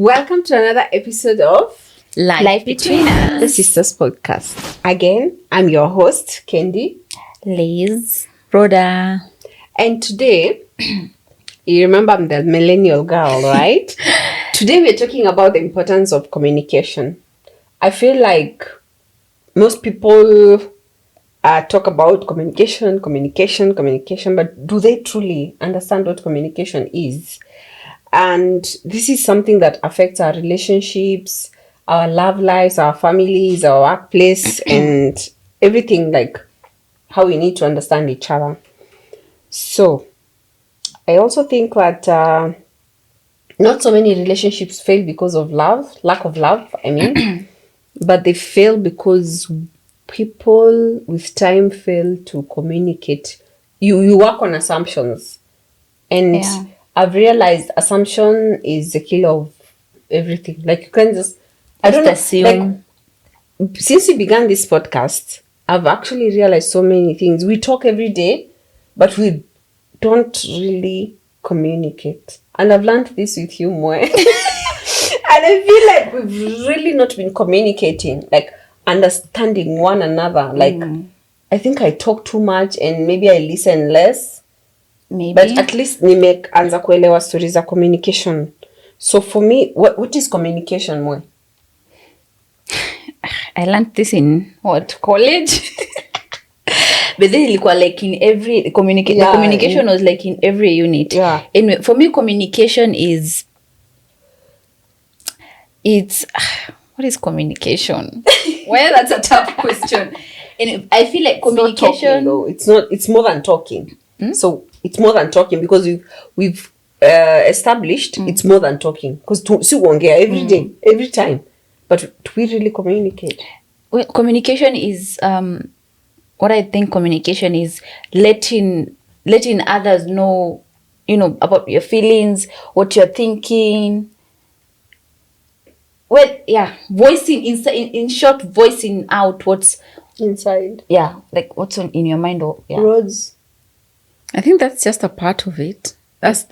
Welcome to another episode of Life Between Us, the Sisters Podcast. Again, I'm your host, Kendi. Liz, Rhoda. And today, you remember I'm the millennial girl, right? Today we're talking about the importance of communication. I feel like most people talk about communication, but do they truly understand what communication is? And this is something that affects our relationships, our love lives, our families, our workplace, and everything, like how we need to understand each other. So, I also think that not so many relationships fail because of lack of love, but they fail because people with time fail to communicate. You work on assumptions. And I've realized assumption is the killer of everything. Like, you can just assume. Like, since we began this podcast, I've actually realized so many things. We talk every day, but we don't really communicate. And I've learned this with you more. And I feel like we've really not been communicating, like understanding one another. Like, I think I talk too much and maybe I listen less. Maybe. But at least nimeanza kuelewa stories za communication. So for me, what is communication more? I learned this in college? But then ilikuwa like in every the communication was like in every unit. Yeah. Anyway, for me communication is what is communication? Well, that's a tough question. And I feel like communication it's more than talking. So it's more than talking because we've established it's more than talking because si uongea every day, every time, but do we really communicate? Well, communication is what I think communication is letting others know, about your feelings, what you're thinking. Well, yeah, voicing in short, voicing out what's inside. Yeah, like what's in your mind or Words. I think that's just a part of it. That's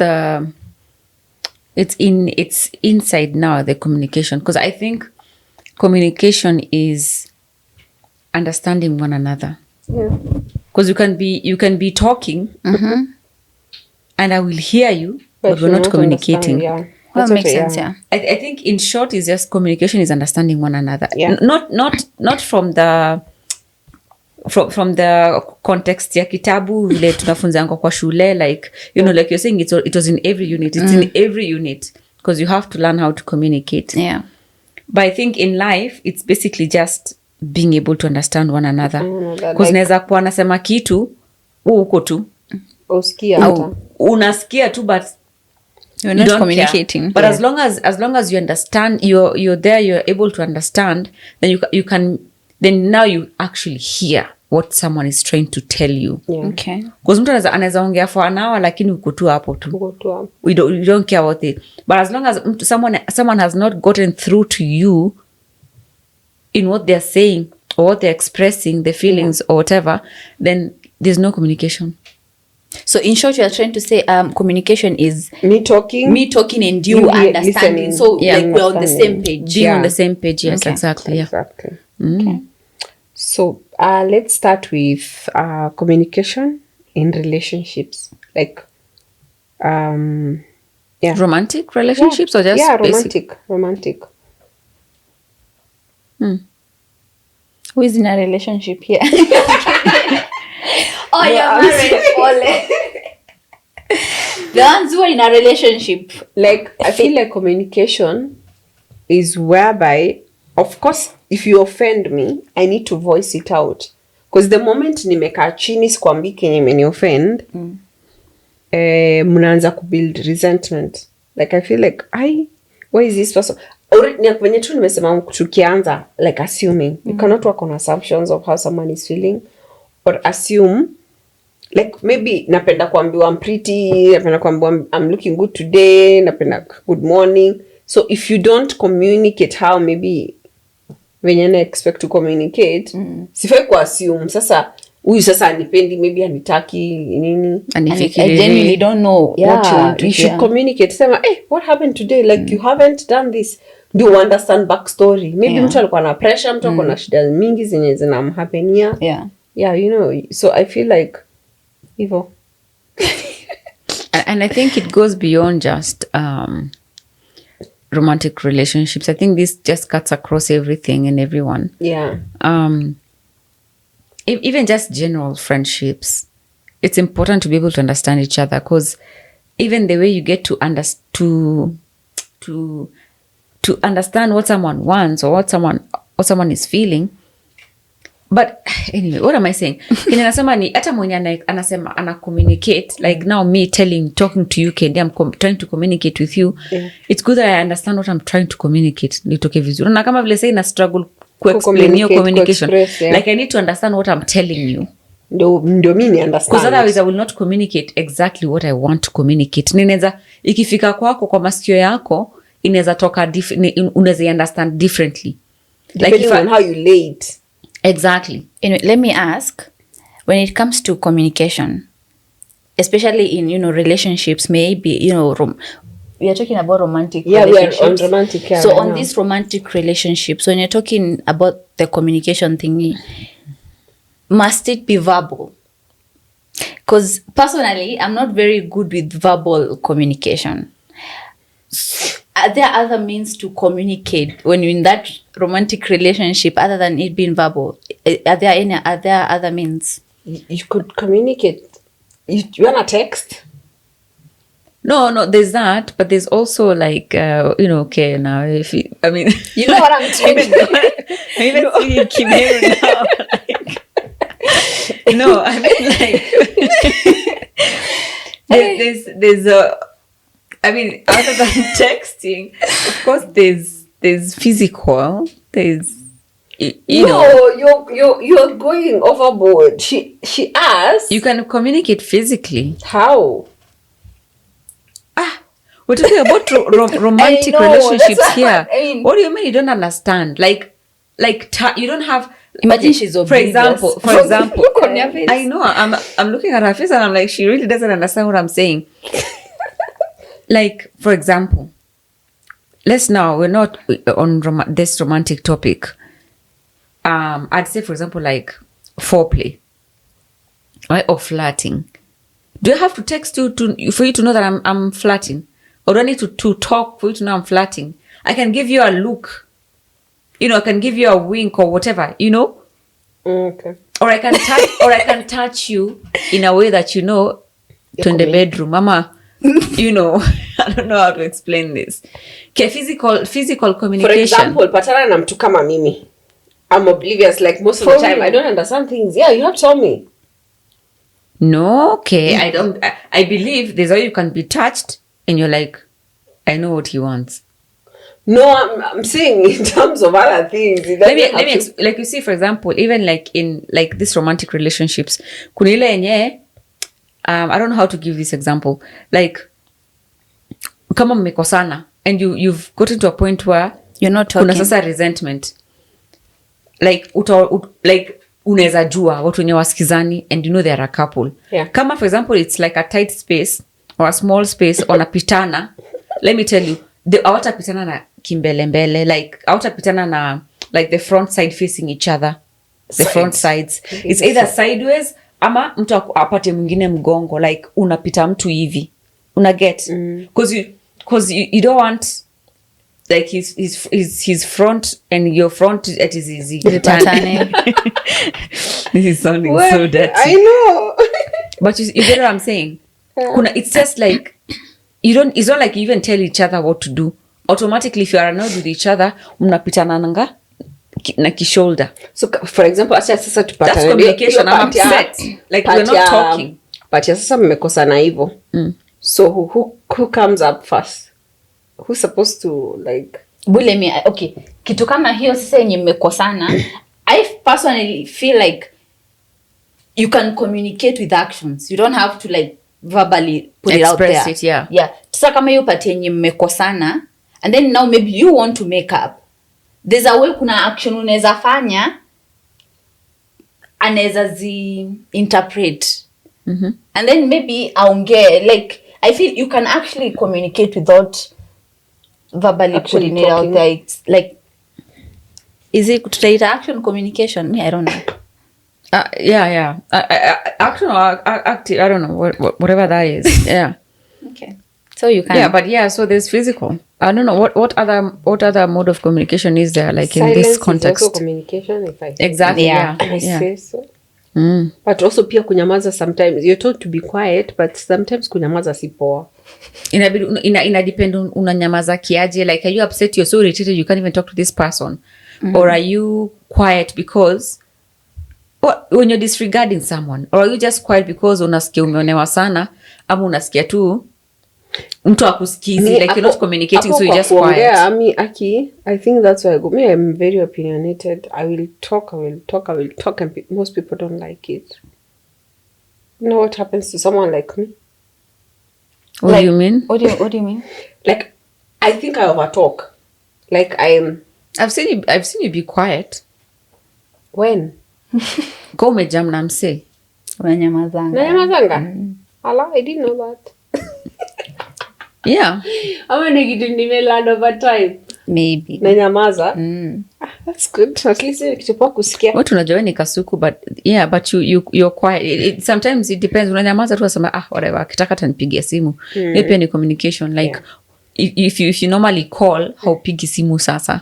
it's inside now, the communication. Because I think communication is understanding one another. Yeah. Because you can be talking and I will hear you, but we're not communicating. Yeah. Well, makes sense, yeah. I think in short is just communication is understanding one another. Yeah. Not from the context ya kitabu vile tunafunzanga kwa shule, like like you're saying, it was in every unit. It's in every unit because you have to learn how to communicate. Yeah. But I think in life it's basically just being able to understand one another. Because naweza kuwa nasema kitu uko tu unasikia tu, but you're not communicating. Care. But as long as you understand, you're there, you're able to understand, then you can then now you actually hear what someone is trying to tell you. Yeah. Okay. Because mtu anaweza ongea for an hour lakini uko tu hapo tu. You don't care about it. But as long as someone has not gotten through to you in what they're saying or what they're expressing, the feelings or whatever, then there's no communication. So in short, you are trying to say communication is me talking and you understanding. Listening. So like we're on the same page. Being on the same page, yes, Okay. exactly. Yeah. Exactly. Okay. So let's start with communication in relationships. Like, Romantic relationships or just basic? romantic. Who is in a relationship here? Oh, you're married. The ones who are in a relationship. Like, I feel like communication is whereby, of course, if you offend me, I need to voice it out. Because the moment nimekaa chini sikwambii kenye imeni offend, mnaanza kubuild resentment. Like, I feel like, why is this person? When tu nimesema tukianza, like assuming. You cannot work on assumptions of how someone is feeling. Or assume, like maybe napenda kuambiwa I'm pretty, napenda kuambiwa I'm looking good today, napenda good morning. So if you don't communicate how maybe venye na expect to communicate, sifai ku assume. Sasa huyu sasa anipendi, maybe anitaki nini, and I genuinely don't know what you want to you should hear. communicate. Sema, what happened today? Like you haven't done this. Do understand backstory. Maybe mtu alikuwa na pressure, mtu alikuwa na shida mingi zenye zinamhapenia. Yeah, you know. So I feel like hivyo. And I think it goes beyond just romantic relationships. I think this just cuts across everything and everyone. Yeah. Even just general friendships, it's important to be able to understand each other, because even the way you get to understand what someone wants or what someone is feeling. But anyway, what am I saying? Ninasema ni hata mwenye anasema ana communicate, like now me talking to you, Kendi, I'm trying to communicate with you. Yeah. It's good that I understand what I'm trying to communicate. Nitoke vizuri. Na kama vile say na struggle explain your communication. Like I need to understand what I'm telling you. Ndio mimi understand. Because otherwise I will not communicate exactly what I want to communicate. Ninaweza ikifika kwako kwa masikio yako inaweza toka unaweza understand differently. Depending on how you lay it. Exactly. Anyway, let me ask, when it comes to communication, especially in, relationships, maybe, we are talking about romantic relationships. We are on romantic. So on these romantic relationships, when you're talking about the communication thingy, must it be verbal? Because personally, I'm not very good with verbal communication. Are there other means to communicate when you're in that romantic relationship other than it being verbal? Are there other means? You could communicate. You want to text? No, there's that, but there's also like, okay, now if you, I mean, you know what I'm saying. I'm even seeing Kimeru now. Like, no, I mean, like, there's a. I mean, other than texting, of course, there's physical. There's you're going overboard. She asked. You can communicate physically. How? We're talking about romantic relationships here. I mean, what do you mean you don't understand? Like you don't have. Imagine she's oblivious. For example, Look on your face. I know. I'm looking at her face and I'm like, she really doesn't understand what I'm saying. Like, for example, we're not on this romantic topic. I'd say, for example, like foreplay, right? Or flirting. Do I have to text you for you to know that I'm flirting? Or do I need to talk for you to know I'm flirting? I can give you a look. I can give you a wink or whatever, Okay. Or I can touch you in a way that in the bedroom. Mama, I don't know how to explain this. Okay, physical communication. For example, patana na mtu kama mimi. I'm oblivious like most of the time. I don't understand things. Yeah, you have to tell me. No, okay. I believe there's how you can be touched and you're like, I know what he wants. No, I'm saying in terms of other things. Let me like you see, for example, even like in like these romantic relationships, kuna ile yenye, I don't know how to give this example. Like, kama mmekosana and you've gotten to a point where you're not talking. Kuna sasa resentment. Like like unaweza jua watu wenye wasikizani and they are a couple. Yeah. Kama for example it's like a tight space or a small space wanapitana. Let me tell you, hawatapitana na kimbelembele, like hawatapitana na like the front side facing each other. The front sides. It's either sideways ama mtu apate mwingine mgongo, like unapita mtu hivi. Una get? Because you don't want like his front and your front it is easy. This is sounding so dirty. I know. But you get what I'm saying? It's just like it's not like you even tell each other what to do. Automatically if you are annoyed with each other, mnapitana nanga na kishoulder. So for example, sasa tupatane. That's communication. I'm upset. Like we're not talking. But sasa mmekosana hivyo. So who comes up first? Who's supposed to like okay, kitu kama hiyo sasa yenye mmekosana, I personally feel like you can communicate with actions. You don't have to like verbally put it out there. Express it, yeah. Yeah. Sasa kama hiyo pati yenye mmekosana and then now maybe you want to make up. There's a way kuna action unaweza fanya anaweza zi interpret. And then maybe aongee, like I feel you can actually communicate without verbally Actually putting it out talking. there. It's like, is it tutaita action communication? Me, I don't know. Yeah. Action or active, I don't know, whatever that is. Yeah. Okay. So you can. Yeah, but yeah, so there's physical. I don't know what other mode of communication is there, like Silence in this is context. also communication, if I Exactly. Yeah. Yeah. I say so. Mm. But also pia kunyamaza sometimes. You're told to be quiet, but sometimes kunyamaza si poa. Inabidi ina depend unanyamaza kiaje, like are you upset, you're so irritated you can't even talk to this person, or are you quiet because when you're disregarding someone, or are you just quiet because unasikia umeonewa sana, ama unasikia tu mtu akusikizi, like you're not communicating, so you're just quiet. I think that's why I go. Me, I'm very opinionated. I will talk, and most people don't like it. You know what happens to someone like me? What do you mean? What do you mean? Like, I think I overtalk. Like I've seen you be quiet. When? Go umejam na mse. Unanyamazanga. Nanyamazanga? Allah, I didn't know that. Yeah. Ama ni kitu nimelearn over time. Maybe. Nanyamaza. That's good. At least ni kitu poa kusikia. Watu unajua ni kasuku, but yeah, but you're quiet. Sometimes it depends. Unanyamaza tu wasema whatever, akitaka tanipigia simu. Hiyo pia ni communication, like if you normally call, haupigi simu sasa.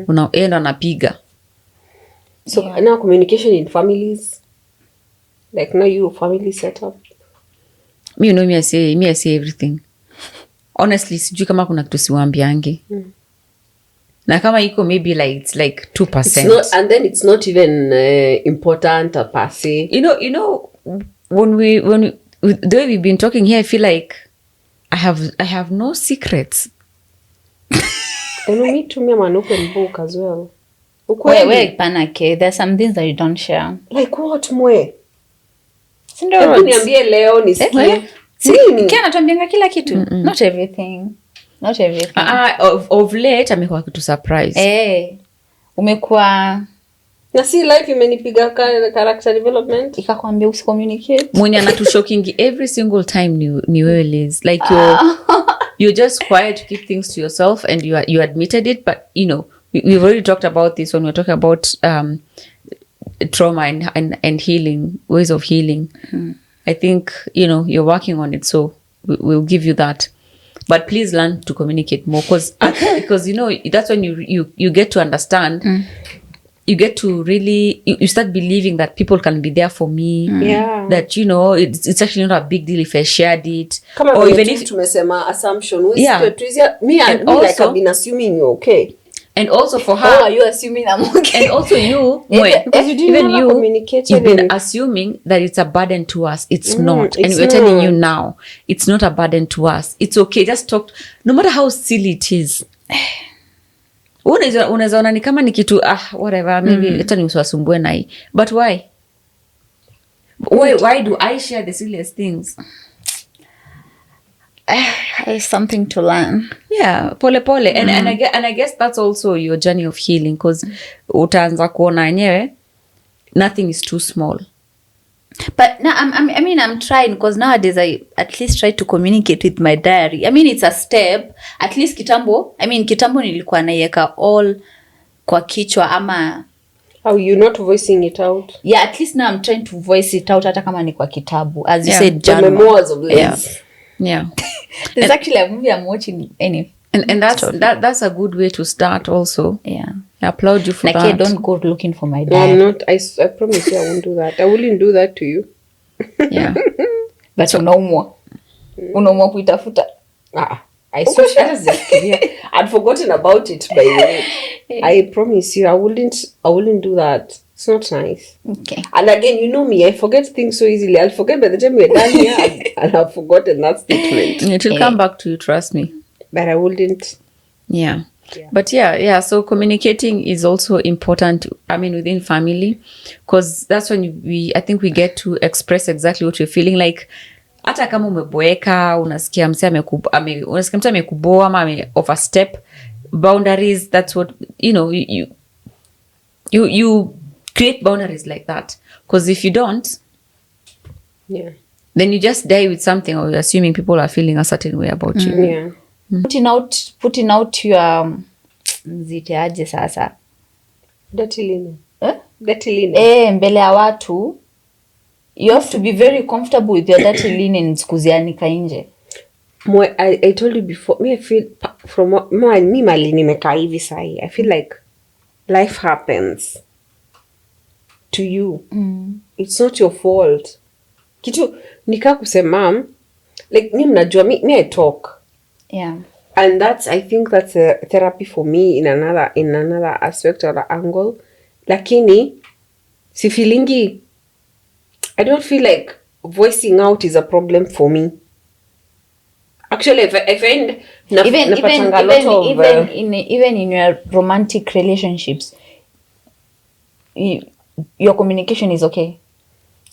Unaenda unapiga. So now communication in families, like now you family setup. Me, you know, me I say everything. Honestly, sijui kama kuna kitu siwaambiangi. Na kama iko maybe like it's like 2%. It's not, and then it's not even important or per se. You know, when the way we've been talking here, I feel like I have no secrets. I know, me too. Me, I'm an open book as well. Wait, panake. There's some things that you don't share. Like what, mwe? Hebu niambie leo nisikie. Kia natuambianga kila kitu. Not everything. Of late amekuwa kitu surprise. Umekuwa na si life imenipiga character development ikakwambia usicommunicate. Mwenye anatushokingi every single time ni wewe Liz. Like you're just quiet to keep things to yourself, and you admitted it, but you know, we've already talked about this when we're talking about trauma and healing, ways of healing. I think, you know, you're working on it, so we'll give you that. But please learn to communicate more, because you know, that's when you get to understand. You get to really, you start believing that people can be there for me. Yeah. That, you know, it's actually not a big deal if I shared it. Kama or even if tumesema assumption. Yeah. Me like I've been assuming you're okay. And also for her. How are you assuming I'm okay? And also you, because you didn't even communicate. You've been assuming that it's a burden to us. It's not. And we're telling you now, it's not a burden to us. It's okay. Just talk. No matter how silly it is. Unaweza ona ni kama ni kitu whatever, maybe hata ni usiwasumbue na hii. But why do I share the silliest things? There's something to learn. Yeah, pole. And I guess that's also your journey of healing, because utaanza kuona yenyewe nothing is too small. But now I'm trying, because nowadays I at least try to communicate with my diary. I mean, it's a step. At least kitambo nilikuwa naiweka all kwa kichwa ama. How you not voicing it out? Yeah, at least now I'm trying to voice it out, hata kama ni kwa kitabu. As you said, the memoirs of Liz. Yeah. There's actually a movie I'm watching anyway. And that's a good way to start also. Yeah. I applaud you for like, that. I don't go looking for my No, diary. I'm not. I promise you I won't do that. I wouldn't do that to you. Yeah. But unaumwa kuitafuta. I swear I'd forgotten about it, by the way. I promise you I wouldn't do that. It's not nice. Okay. And again, you know me, I forget things so easily. I'll forget by the time we're done here and I've forgotten that statement. It will come back to you, trust me. But I wouldn't. Yeah. But yeah, so communicating is also important, I mean, within family, because that's when I think we get to express exactly what you're feeling. Like, hata kama umeboeka, unasikia mse amekuboa ama overstep boundaries, that's what, you know, you create boundaries like that, because if you don't, Yeah. then you just die with something, or you're assuming people are feeling a certain way about you. Yeah. Putting out your ziteaje sasa Dirty linen. eh? Dirty linen. Mbele ya watu you have to be very comfortable with your dirty linens kuzianika nje. I told you before, me I feel from me mali nimekaa hivi sahi, I feel like life happens to you. It's not your fault. Kitu nika kusema like ni mnajua me I talk. Yeah. And I think that's a therapy for me in another aspect or angle. Lakini si feelingi, I don't feel like voicing out is a problem for me. Actually, I find even in your romantic relationships, your communication is okay.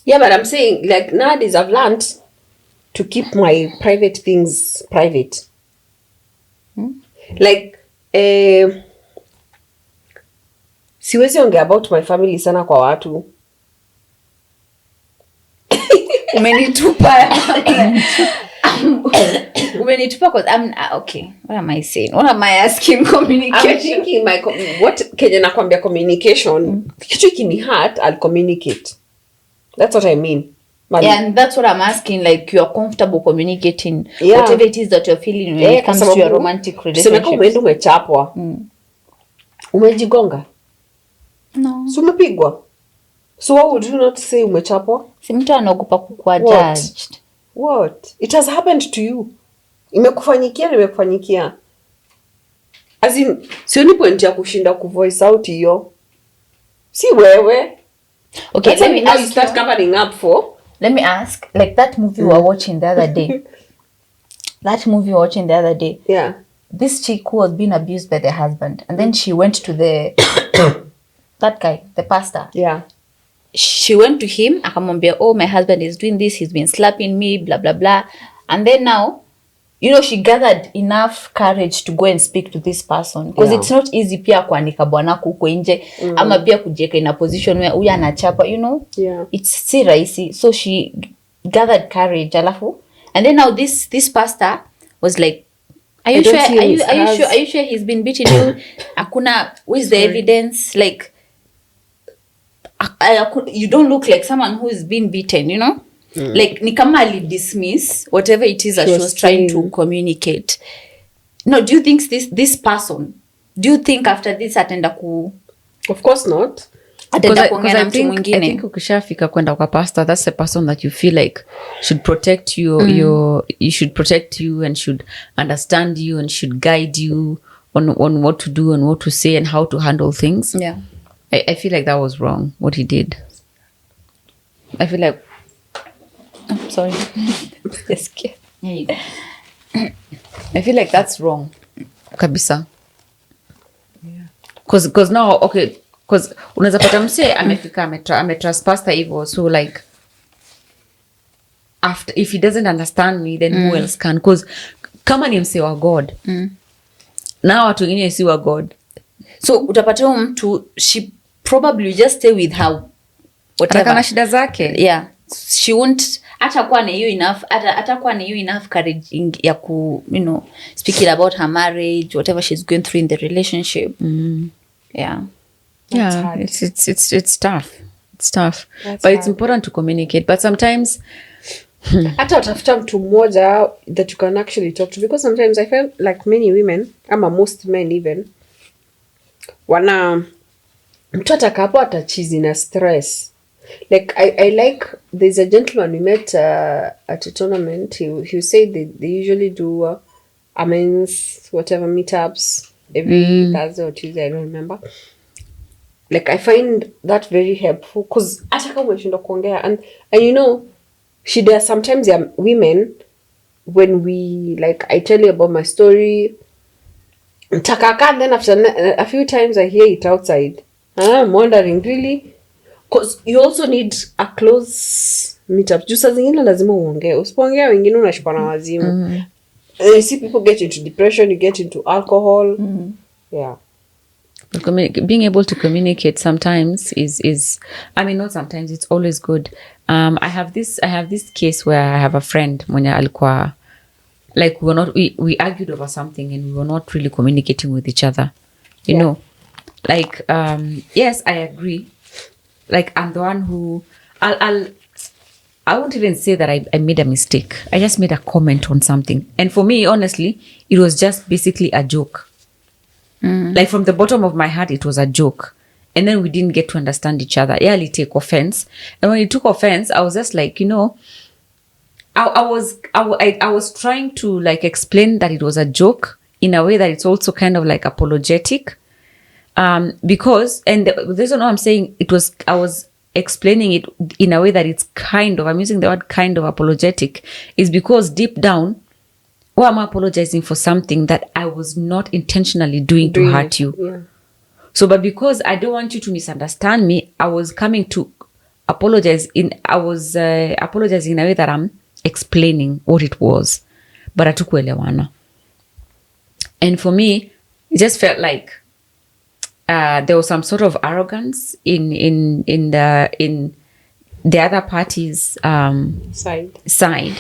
Yeah, but I'm saying like nowadays I've learned to keep my private things private. Like siwezi ongea about my family sana kwa watu. Umenitupa because I'm okay. What am I saying? What am I asking? Communication. I'm thinking what Kenya nakwambia communication. Kitu kini hurt, I'll communicate. That's what I mean. Yeah, and that's what I'm asking. Like you're comfortable communicating whatever it is that you're feeling when it comes to your romantic relationship. Tuseme umeenda umechapwa. Umejigonga? No. So umepigwa? So what would you not say umechapwa? Si mtu anaogopa kukuwa judged. What? It has happened to you. Imekufanyikia. As in, sioni point ya kushinda kuvoice out hiyo. Si wewe. Okay, let me now you start covering up for. Let me ask, like that movie we were watching the other day. Yeah. This chick who was being abused by the husband, and then she went to that guy, the pastor. Yeah. She went to him, akamwambia, oh, my husband is doing this, he's been slapping me, blah, blah, blah. And then now, she gathered enough courage to go and speak to this person. Because it's not easy pia kuanika bwanako huko nje, ama pia kujieka in a position where huyu anachapa, Yeah. It's si rahisi. So she gathered courage, alafu. And then now this pastor was like, Are you sure he's been beating you? Akuna, where's the evidence? Like, you don't look like someone who is being beaten, Like ni kama ali dismiss whatever it is that she was trying to communicate. No, do you think this person, do you think after this atenda ku? Of course not. Atenda kuongea na mtu mwingine. I think ukishafika kwenda kwa pastor, that's the person that you feel like should protect you, you should protect you and should understand you and should guide you on what to do and what to say and how to handle things. Yeah. I feel like that was wrong, what he did. I feel like... Oh, sorry. Just kidding. There you go. I feel like that's wrong. Kabisa. Yeah. Because now, okay, because unaweza pata mse amefika ametrust pastor hivyo, so like after, if he doesn't understand me, then who else can? Because kama ni mse wa God, na watu wengine si wa God, so utapata mtu, she probably just stay with her whatever kana shida zake. Yeah, she won't atakuwa na hiyo enough courage ya ku speaking about her marriage, whatever she's going through in the relationship. Yeah, it's tough. It's tough. But it's important to communicate, but sometimes hata utafuta mtu mmoja that you can actually talk to, because sometimes I feel like many women, ama most men even, mtu atakapo atachizi na stress. Like I like, there's a gentleman we met at a tournament. He said they usually do amens whatever meetups every Thursday or Tuesday, I don't remember. Like I find that very helpful, because hata kama umeshindwa kuongea, and shida sometimes women, when we, like, I tell you about my story, takaka, then after a few times I hear it outside, I'm wondering, really? Because you also need a close meetup. Juu saa zingine lazima uongee. Usipoongea wengine unashikwa na wazimu. You see people get into depression, you get into alcohol. Yeah. Being able to communicate sometimes is I mean, not sometimes, it's always good. I have this case where I have a friend mwenye alikuwa like we argued over something and we were not really communicating with each other, you know, like yes, I agree, like I'm the one who I won't even say that I made a mistake. I just made a comment on something, and for me, honestly, it was just basically a joke. Like from the bottom of my heart, it was a joke. And then we didn't get to understand each other. Yeah, he take offense. And when he took offense, I was just like, you know, I was trying to like explain that it was a joke in a way that it's also kind of like apologetic. Because, and the reason why I'm saying I was explaining it in a way that it's kind of, I'm using the word kind of apologetic, is because deep down, or I'm apologizing for something that I was not intentionally doing to hurt you. Yeah. So, but because I don't want you to misunderstand me, I was coming to apologize apologizing in a way that I'm explaining what it was. But hatukuelewana. And for me, it just felt like there was some sort of arrogance in the other party's side.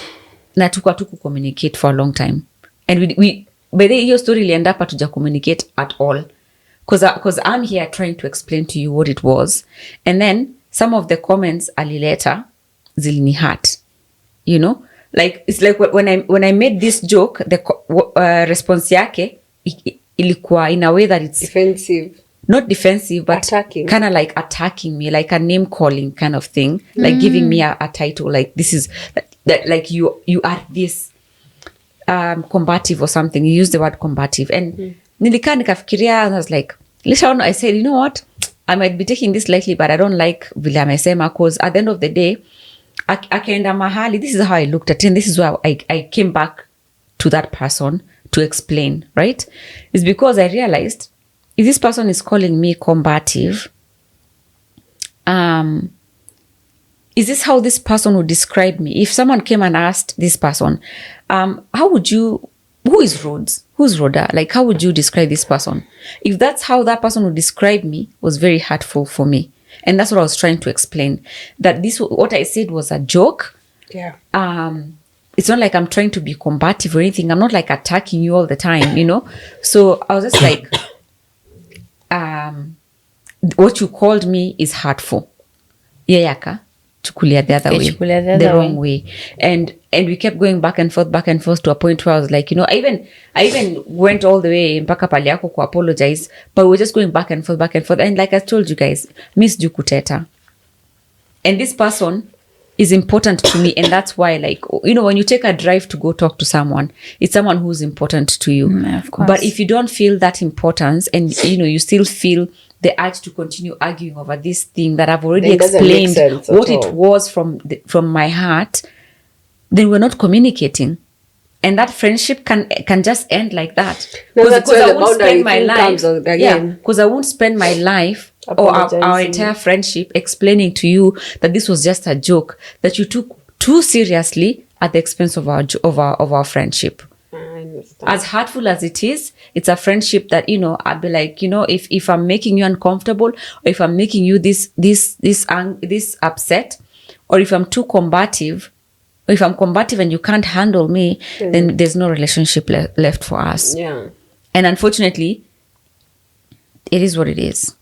Na tukuwa communicate for a long time, and we by the hiyo story ilienda hapa tuja communicate at all, because I'm here trying to explain to you what it was, and then some of the comments alileta zilini hurt, you know, like it's like when I made this joke, the response yake ilikuwa in a way that it's defensive, not defensive, but kind of like attacking me, like a name calling kind of thing, like giving me a title, like this is that like you are this combative or something. You use the word combative, and nilikaa nikafikiria, and I was like, later on I said, you know what, I might be taking this lightly, but I don't like vile amesema, because at the end of the day, akaenda mahali, this is how I looked at it, and this is why I came back to that person to explain, right? It's because I realized if this person is calling me combative, is this how this person would describe me? If someone came and asked this person, who is Rhodes? Who's Rhoda? Like, how would you describe this person? If that's how that person would describe me, was very hurtful for me. And that's what I was trying to explain. That what I said was a joke. Yeah. It's not like I'm trying to be combative or anything. I'm not like attacking you all the time, you know? So I was just like, what you called me is hurtful. Yayaka. Chukulia the other way, the wrong way. And we kept going back and forth to a point where I was like, you know, I even went all the way mpaka pale yako ku apologize, but we were just going back and forth. And like I told you guys, miss ju kuteta. And this person is important to me, and that's why, like, you know, when you take a drive to go talk to someone, it's someone who's important to you. Of course. But if you don't feel that importance, and you know, you still feel the urge to continue arguing over this thing that I've already explained what it was from my heart, then we're not communicating, and that friendship can just end like that. Because I won't spend my life, because I won't spend my life or our entire friendship explaining to you that this was just a joke that you took too seriously at the expense of our friendship. As hurtful as it is, it's a friendship that, you know, I'd be like, you know, if I'm making you uncomfortable, or if I'm making you this upset, or if I'm too combative, or if I'm combative and you can't handle me, then there's no relationship left for us. Yeah. And unfortunately, it is what it is.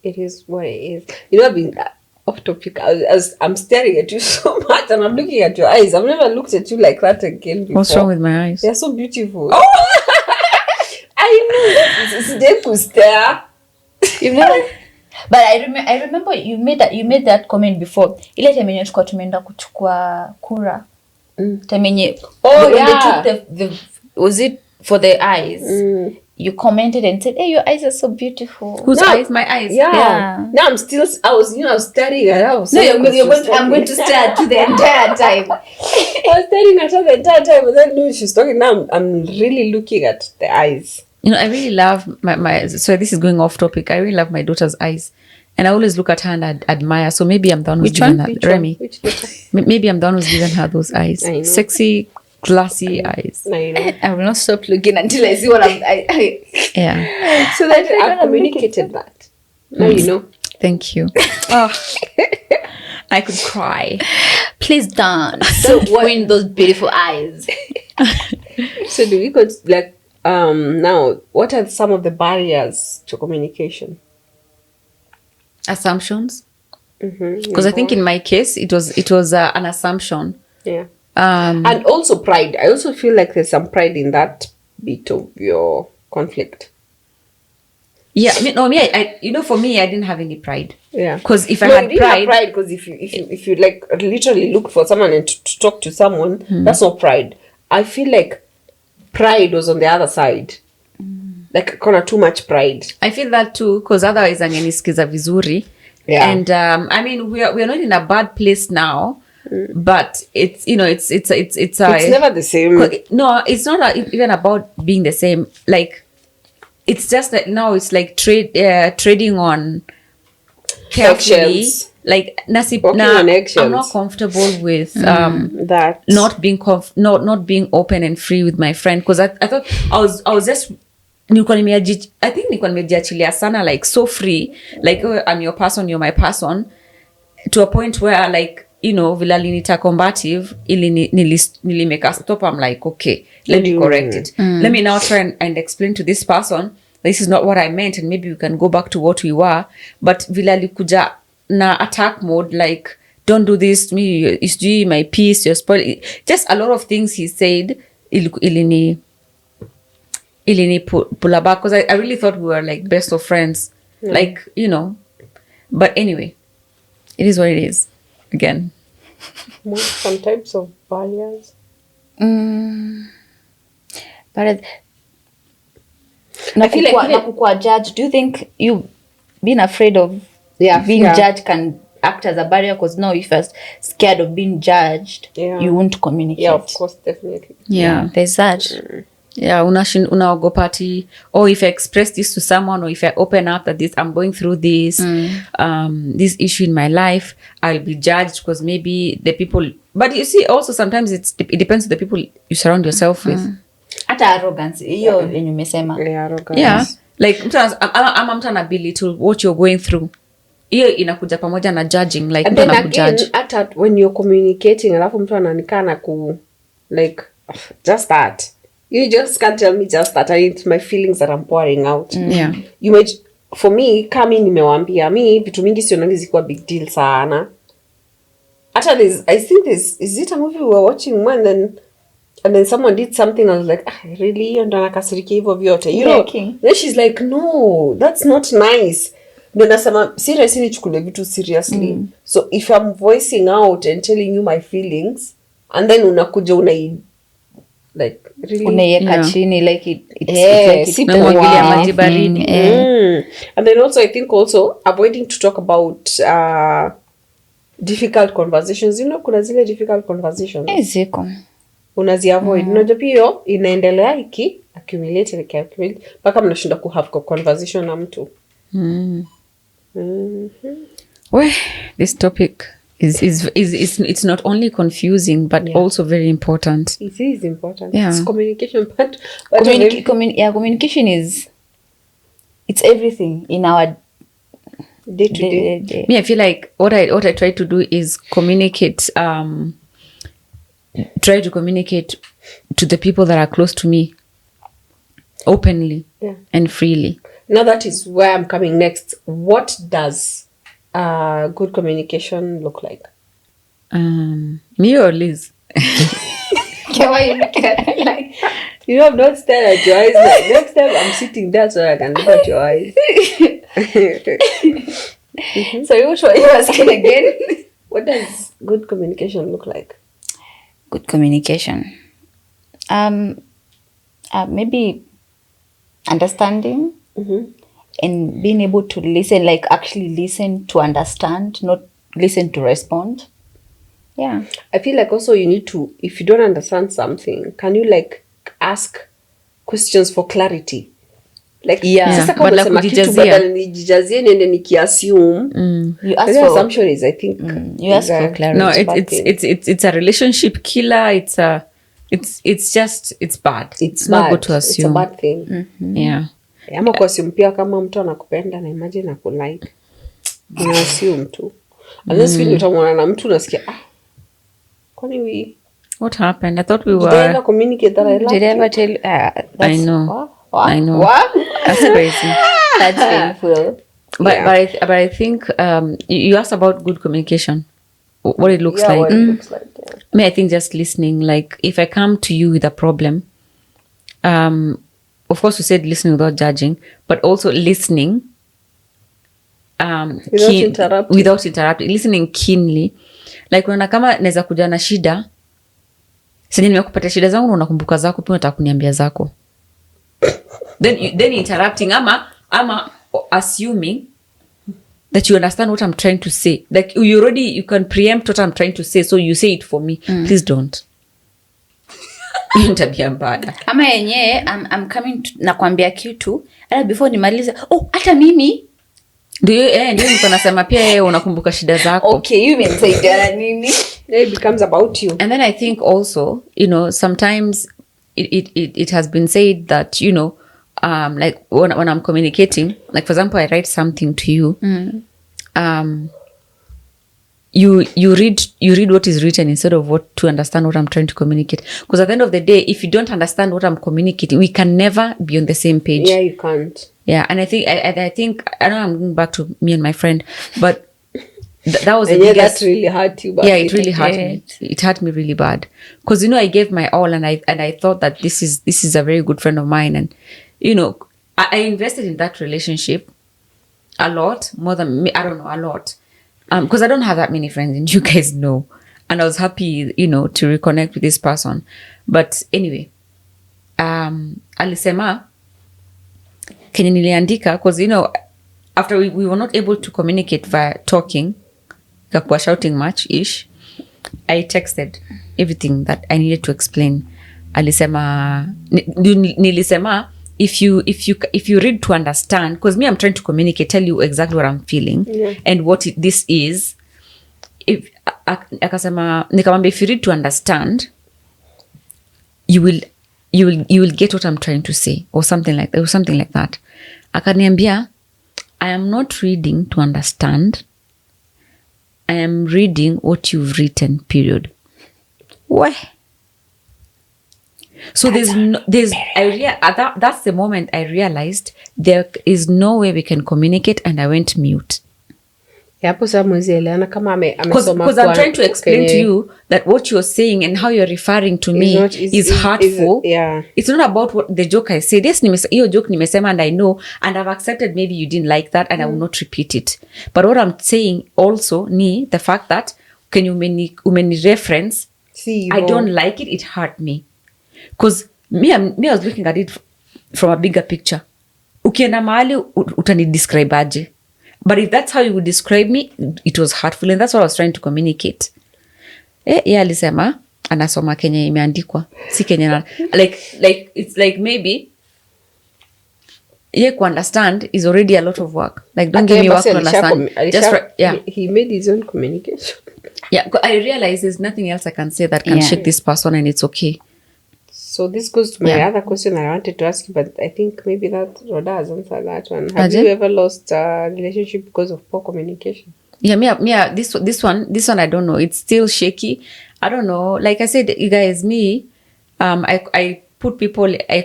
It is what it is. You know, I've been off topic. I'm staring at you so much, and I'm looking at your eyes. I've never looked at you like that again before. What's wrong with my eyes? They're so beautiful. Oh! I know. It's they could stare. You've never. But I remember you made that comment before. Ile time yenye tulikuwa tumeenda kuchukua kura. Time yenye when they took the was it for the eyes? You commented and said, "Hey, your eyes are so beautiful." Whose eyes? My eyes. Yeah. Now I was staring at her. I'm going to stare to the entire time. I was staring at her the entire time, but then she's talking. Now I'm really looking at the eyes. You know, I really love my so this is going off topic. I really love my daughter's eyes. And I always look at her and admire. So maybe I'm the one who's given her, Remy. Maybe I'm the one who's given her those eyes. Sexy, glassy eyes. Now you know. I will not stop looking until I see what Yeah. So that I've communicated that. Now you know. Thank you. Oh, I could cry. Please don't. Don't win those beautiful eyes. So do we go like now? What are some of the barriers to communication? Assumptions. Because I think in my case it was an assumption. Yeah. And also pride. I also feel like there's some pride in that bit of your conflict. Yeah, I for me, I didn't have any pride. Yeah. Because if I you had didn't have pride, because if you like literally look for someone and to talk to someone, that's not pride. I feel like pride was on the other side. Like kind of too much pride. I feel that too, because otherwise angenisikiza vizuri. Yeah. And I mean, we are not in a bad place now, but it's it's never the same. No, it's not even about being the same. Like, it's just that now it's like trading on carefully. Eggshells. Like Walking on eggshells. I'm not comfortable with that not being open and free with my friend, because I thought I was just I think nilikuwa nimejiachilia sana, like so free, like, oh, I'm your person, you're my person, to a point where, like, vile alinita combative ili nilimeka stop. I'm like, okay, let me correct it. Let me now try and explain to this person, this is not what I meant, and maybe we can go back to what we were. But vile alikuja na attack mode, like, don't do this to me, it's doing my peace, you're spoiling, just a lot of things he said ilini pull back, because I really thought we were like best of friends. Like, but anyway, it is what it is. Again, some types of barriers. But I feel like nakukua judge. Do you think you being afraid of being judged can act as a barrier? Because now if you're scared of being judged, you won't communicate. Yeah, of course, definitely. Yeah, there's that. Yeah, unaogopa ati, if I express this to someone, or if I open up that I'm going through this this issue in my life, I'll be judged, because maybe the people. But you see, also sometimes it depends on the people you surround yourself with. Hata arrogance hiyo yenye umesema. Yeah, arrogance. Yeah, like mtu ana belittle what you're going through. Hiyo inakuja pamoja na judging, like mtu anakujudge. Hata when you're communicating, alafu mtu ananikana like just that. You just can't tell me just that. It's my feelings that I'm pouring out. Yeah. For me, kama nimewambia, vitu mingi sionangi zikuwa big deal sana. Hata I think is it a movie we were watching one, and then someone did something, I was like, really? Hiyo ndo nakasirikia hivyo vyote. Then she's like, no, that's not nice. Ndo nasema, seriously nichukule vitu seriously. So if I'm voicing out and telling you my feelings, and then unakuja like really unaiweka chini, like it's like unamwagilia maji baridi. And then also I think avoiding to talk about difficult conversations. Kuna zile difficult conversations ziko unaziavoid. Unajua pia inaendelea accumulate mpaka mnashinda have conversation na mtu. Well, this topic it's not only confusing, but also very important. It is important. Yeah. It's communication, but communication it's everything in our day to day. Me, I feel like what I try to do is communicate. Try to communicate to the people that are close to me openly and freely. Now that is where I'm coming next. What does good communication look like? Me or Liz? Why you looking at me like? I'm not staring at your eyes. Like, next time I'm sitting there so I can look at your eyes. Sorry, which one you asking again? What does good communication look like? Good communication. Maybe understanding and being able to listen, like actually listen to understand, not listen to respond. Yeah. I feel like also you need to, if you don't understand something, can you like ask questions for clarity? Like, sasa kama unasema kitu badala nijijazie niende nikiassume. You ask the for assumption is, I think, you ask for clarity. No, it's a relationship killer. It's a it's bad. It's not bad. good to It's a assume. bad thing. Yeah. Ama kuassume pia kama mtu anakupenda na imagine akulike. Una assume tu. Unless when utamwona na mtu unasikia kwani What happened? I thought we did I were. ever communicate that I loved Did I ever you? tell you? I know. What? I know. What? That's crazy. That's painful. But Yeah. but I think you asked about good communication. What it looks Yeah, like. what it looks like. Yeah. I mean, I think just listening. Like if I come to you with a problem, of course you said listening without judging, but also listening. Without interrupting, listening keenly. Like unaona kama naweza kuja na shida, sasa nimekupatia shida zangu na unakumbuka zako pia unataka kuniambia zako. Then interrupting ama assuming that you understand what I'm trying to say. Like you can preempt what I'm trying to say, so you say it for me. Please don't. Tabia mbaya. Ama yenyewe I'm coming na kuambia kitu hata before nimalize, hata mimi ndio niko nasema pia yeye unakumbuka shida zako. Okay, you menisaidia nini? It becomes about you. And then I think also, sometimes it has been said that, like when I'm communicating, like for example, I write something to you, you read what is written instead of what to understand what I'm trying to communicate. Because at the end of the day, if you don't understand what I'm communicating, we can never be on the same page. Yeah, you can't. Yeah, and I think I know I'm going back to me and my friend, but that was the yeah, biggest. that really hurt you. Yeah, it really hurt me. It hurt me really bad because I gave my all, and I thought that this is a very good friend of mine, and I invested in that relationship a lot more than me. I don't know, a lot, because I don't have that many friends, and you guys know, and I was happy to reconnect with this person, but anyway, alisema kenye niliandika because after we were not able to communicate via talking, kakuwa shouting much ish, I texted everything that I needed to explain. Alisema nilisema if you read to understand, because me I'm trying to communicate, tell you exactly what I'm feeling, and what this is. If akasema nikamwambia if you read to understand, you will get what I'm trying to say, or something like that. Akaniambia, I am not reading to understand. I am reading what you've written, period. What? So that's the moment I realized there is no way we can communicate, and I went mute. Hapo sasa mwezi elewana kama amesoma because I'm trying to explain to you that what you're saying and how you're referring to me is hurtful. Yeah. It's not about what the joke I said. Yes, hiyo joke nimesema, and I know, and I've accepted maybe you didn't like that, and I will not repeat it. But what I'm saying also ni the fact that can you umeni reference, I don't like it, it hurt me. Because me I was looking at it from a bigger picture. Ukienda mahali utani describe aje. But if that's how you would describe me, it was hurtful, and that's what I was trying to communicate. Alisema anasoma Kenya imeandikwa, si Kenya like it's like maybe ku understand is already a lot of work. Like don't give me work to understand. He made his own communication. Yeah, I realize there's nothing else I can say that can shake this person, and it's okay. So this goes to my other question I wanted to ask you, but I think maybe that Rhoda has answered that one. Have you ever lost a relationship because of poor communication? Yeah. This one I don't know. It's still shaky. I don't know. Like I said, you guys, me, I put people. I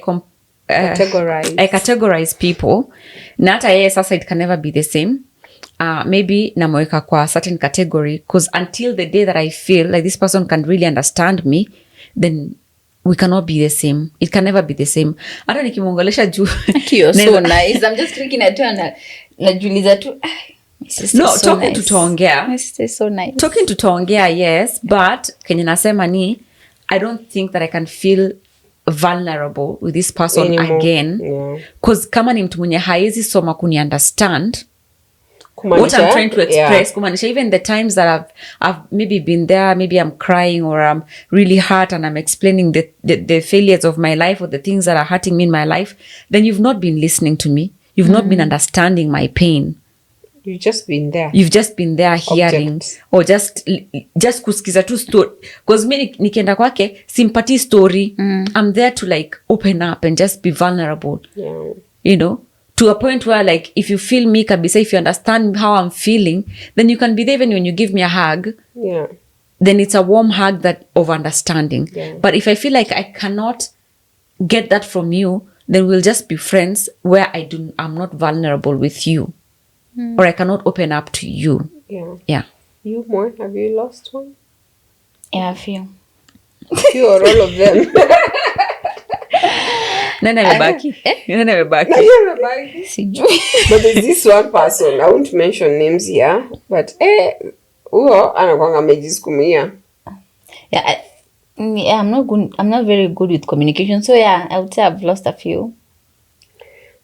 categorize people. Not sasa it can never be the same. Maybe namweka kwa certain category, because until the day that I feel like this person can really understand me, then we cannot be the same. It can never be the same. Hata nikimwongelesha juu. You're so nice. I'm just looking at you and najuliza tu. No, so talking nice. Tutaongea. My sister is so nice. Talking tutaongea, yes, but kenye nasema ni I don't think that I can feel vulnerable with this person anymore. Again. Because kama ni mtu mwenye haezi soma kuni understand what I'm trying to express, kumanisha even the times that I've maybe been there, maybe I'm crying or I'm really hurt and I'm explaining the failures of my life or the things that are hurting me in my life, then you've not been listening to me. You've not been understanding my pain. You've just been there. You've just been there hearing or just kusikiza tu story, because mi nikienda kwake simpati story. I'm there to like open up and just be vulnerable. You know, to a point where like if you feel me kabisa, if you understand how I'm feeling, then you can be there. Even when you give me a hug, then it's a warm hug that of understanding. But if I feel like I cannot get that from you, then we'll just be friends where I'm not vulnerable with you. Or I cannot open up to you. Yeah. You more? Have you lost one? Yeah, a few. Few or all of them? Nani amebaki? Sijui. But there's this one person, I won't mention names here, but huyo anakuanga amejisukumia. Yeah, I'm not very good with communication. So yeah, I would say I've lost a few.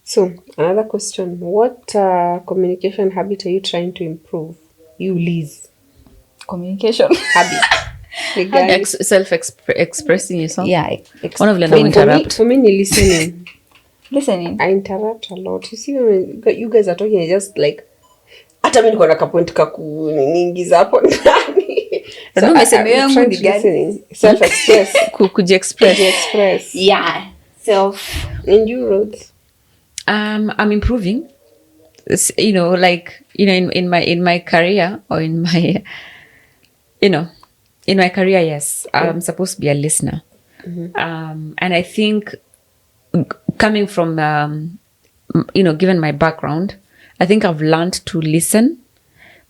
So, another question. What communication habit are you trying to improve? You, Liz. Communication habit. Self-expressing yourself. Yeah. One of them interrupt. For me, listening. Listening. I interrupt a lot. You see, when you guys are talking, I just like, hata mimi niko na kapoint niingiza hapo ndani. So umesema yangu ni gani? Self-express. Kujiexpress. Yeah. Self. And you, Rhodes? I'm improving. You know, like, you know, in my career, or in my, you know, in my career, yes, I'm supposed to be a listener. And I think coming from, you know, given my background, I think I've learned to listen.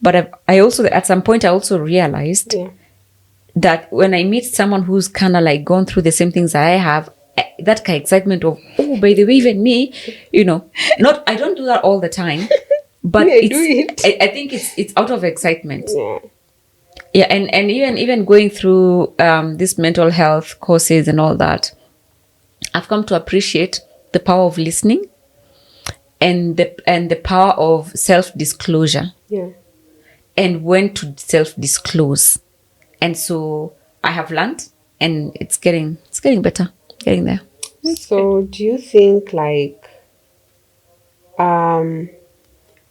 But I also, at some point, I also realized that when I meet someone who's kind of like gone through the same things that I have, that kind of excitement of, oh, by the way, even me, you know, I don't do that all the time, but I think it's out of excitement. Yeah. And even going through this mental health courses and all that, I've come to appreciate the power of listening and the power of self-disclosure. And when to self-disclose. And so I have learned, and it's getting better. Getting there. So do you think like do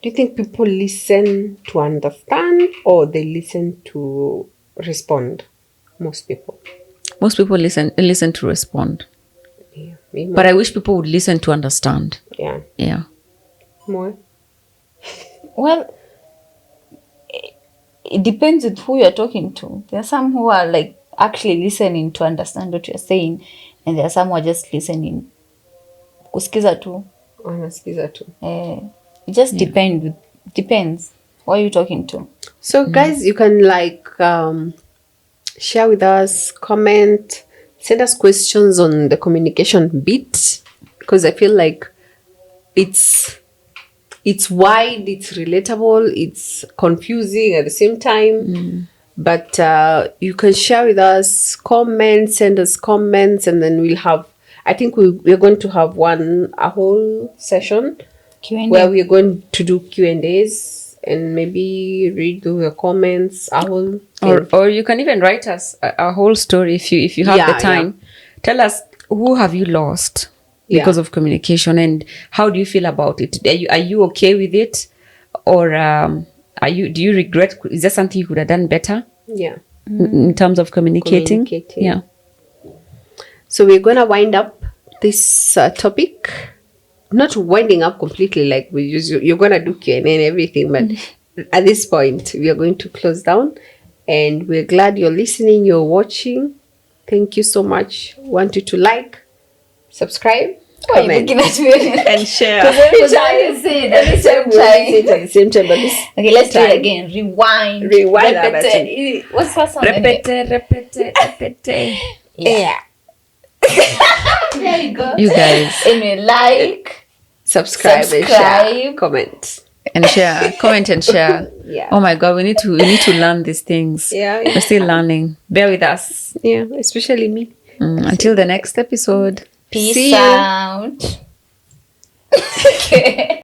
you think people listen to understand, or they listen to respond? Most people listen to respond. But I wish people would listen to understand. Yeah. More? Well, it depends on who you're talking to. There are some who are like actually listening to understand what you're saying, and there are some who are just listening. Kusikiza tu. Wanasikiza tu. It just depends who are you talking to. So guys, you can like share with us, comment, send us questions on the communication bit, because I feel like it's wide, it's relatable, it's confusing at the same time. But you can share with us, send us comments, and then we'll have, I think we're going to have a whole session Q&A. where we're going to do Q&As and maybe read your comments, a whole thing. Or you can even write us a whole story if you have the time. Tell us, who have you lost because of communication, and how do you feel about it? Are you okay with it, or do you regret? Is there something you could have done better? In terms of communicating. Yeah. So we're gonna wind up this topic. Not winding up completely, like you're gonna do Q&A and everything, but at this point we are going to close down, and we're glad you're listening, you're watching. Thank you so much. Want you to like, subscribe, comment, and share. Because I say at the same time. At the same time, but this Okay, let's do it again. Rewind. Repete. What's that song? Repete. Yeah. There you go. You guys. Anyway, like, subscribe, and share, comment. And share. Comment and share. Oh my God, we need to learn these things. We're still learning. Bear with us. Especially me. Until the next episode. Peace out. Okay.